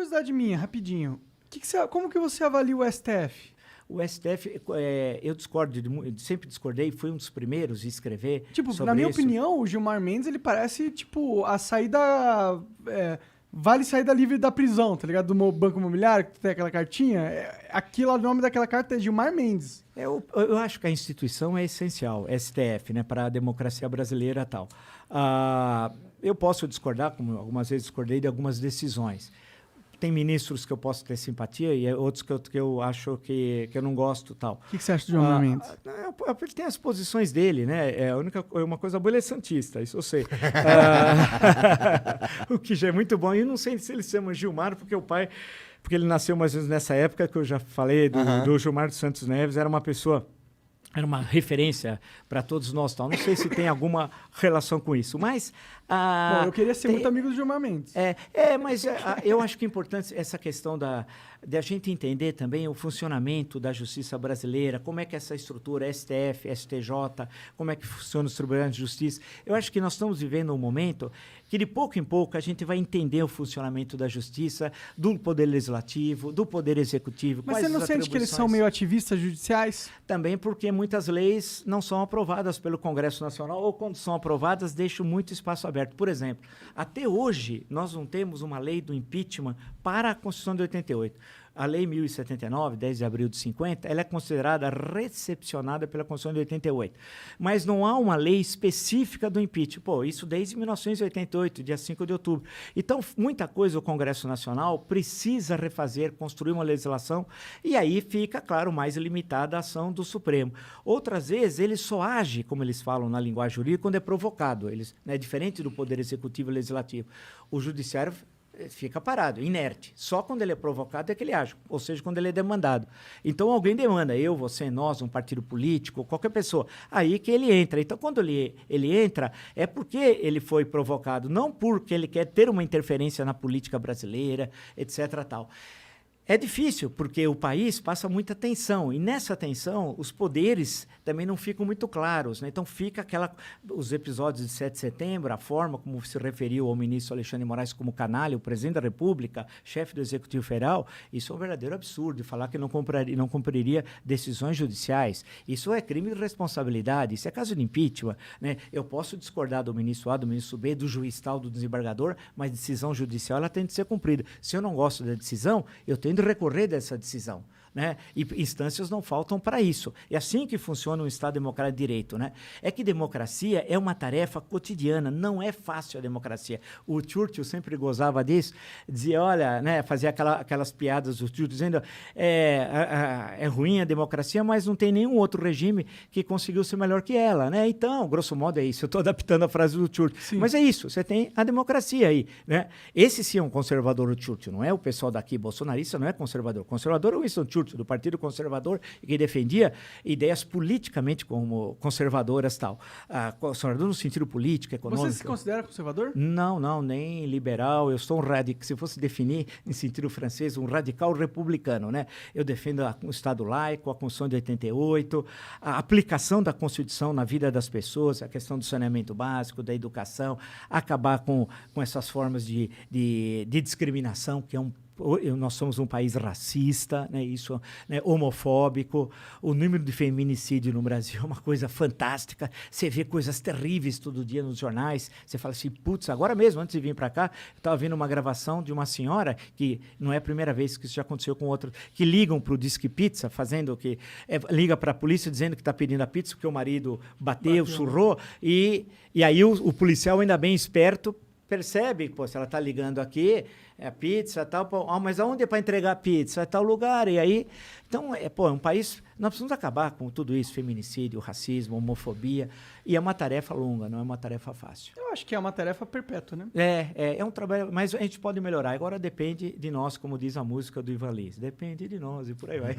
curiosidade minha, rapidinho. Como que você avalia o STF? O STF, eu discordo, sempre discordei, fui um dos primeiros a escrever Tipo, sobre na minha isso. opinião, o Gilmar Mendes, ele parece, tipo, a saída... vale saída livre da prisão, tá ligado? Do Banco Imobiliário, que tem aquela cartinha. Aquilo, o nome daquela carta é Gilmar Mendes. Eu acho que a instituição é essencial, STF, né, para a democracia brasileira e tal. Eu posso discordar, como algumas vezes discordei, de algumas decisões. Tem ministros que eu posso ter simpatia e outros que eu acho que eu não gosto tal. O que você acha do Gilmar Mendes? Ele tem as posições dele, né? Uma coisa boa, ele é santista, isso eu sei. O que já é muito bom. E eu não sei se ele se chama Gilmar, porque ele nasceu mais ou menos nessa época que eu já falei do Gilmar dos Santos Neves, era uma referência para todos nós. Tal. Não sei se tem alguma relação com isso, mas... Bom, eu queria ser muito amigo do Gilmar Mendes. Mas eu acho que é importante essa questão de a gente entender também o funcionamento da justiça brasileira, como é que essa estrutura, STF, STJ, como é que funciona os tribunais de justiça. Eu acho que nós estamos vivendo um momento que, de pouco em pouco, a gente vai entender o funcionamento da justiça, do poder legislativo, do poder executivo. Mas você não sente que eles são meio ativistas judiciais? Também porque muitas leis não são aprovadas pelo Congresso Nacional ou, quando são aprovadas, deixam muito espaço aberto. Por exemplo, até hoje, nós não temos uma lei do impeachment para a Constituição de 88. A Lei 1079, 10 de abril de 50, ela é considerada recepcionada pela Constituição de 88. Mas não há uma lei específica do impeachment. Isso desde 1988, dia 5 de outubro. Então, muita coisa o Congresso Nacional precisa refazer, construir uma legislação, e aí fica, claro, mais limitada a ação do Supremo. Outras vezes, ele só age, como eles falam na linguagem jurídica, quando é provocado. Diferente do Poder Executivo e Legislativo. O Judiciário fica parado, inerte. Só quando ele é provocado é que ele age, ou seja, quando ele é demandado. Então, alguém demanda, eu, você, nós, um partido político, qualquer pessoa, aí que ele entra. Então, quando ele entra, é porque ele foi provocado, não porque ele quer ter uma interferência na política brasileira, etc. Tal. É difícil, porque o país passa muita tensão, e nessa tensão os poderes também não ficam muito claros, né? Então fica os episódios de 7 de setembro, a forma como se referiu ao ministro Alexandre de Moraes como canalha, o presidente da República, chefe do Executivo Federal, isso é um verdadeiro absurdo, falar que não cumpriria decisões judiciais. Isso é crime de responsabilidade, isso é caso de impeachment, né? Eu posso discordar do ministro A, do ministro B, do juiz tal, do desembargador, mas decisão judicial ela tem de ser cumprida. Se eu não gosto da decisão, eu tenho de recorrer dessa decisão, né? E instâncias não faltam para isso. É assim que funciona um Estado democrático de direito, né? É que democracia é uma tarefa cotidiana, não é fácil a democracia. O Churchill sempre gozava disso, dizia, olha, né, fazia aquelas piadas do Churchill dizendo é ruim a democracia, mas não tem nenhum outro regime que conseguiu ser melhor que ela, né? Então, grosso modo é isso. Eu estou adaptando a frase do Churchill. Sim. Mas é isso, você tem a democracia aí, né? Esse sim é um conservador, o Churchill, não é o pessoal daqui bolsonarista, não é conservador. Conservador é o Winston Churchill, do Partido Conservador, que defendia ideias politicamente como conservadoras tal. Conservador no sentido político, econômico. Você se considera conservador? Não, nem liberal. Eu sou um radical, se fosse definir em sentido francês, um radical republicano, né? Eu defendo o Estado laico, a Constituição de 88, a aplicação da Constituição na vida das pessoas, a questão do saneamento básico, da educação, acabar com essas formas de discriminação, que nós somos um país racista, né, isso, né, homofóbico, o número de feminicídio no Brasil é uma coisa fantástica, você vê coisas terríveis todo dia nos jornais, você fala assim, putz, agora mesmo, antes de vir para cá, eu estava vendo uma gravação de uma senhora, que não é a primeira vez que isso já aconteceu com outra, que ligam para o Disque Pizza, liga para a polícia dizendo que está pedindo a pizza, porque o marido bateu, surrou, e aí o policial, ainda bem esperto, percebe, se ela está ligando aqui, é pizza, tal, mas aonde é para entregar pizza? É tal lugar, e aí... Então, é um país... Nós precisamos acabar com tudo isso, feminicídio, racismo, homofobia, e é uma tarefa longa, não é uma tarefa fácil. Eu acho que é uma tarefa perpétua, né? É um trabalho, mas a gente pode melhorar. Agora depende de nós, como diz a música do Ivan Lins. Depende de nós, e por aí vai.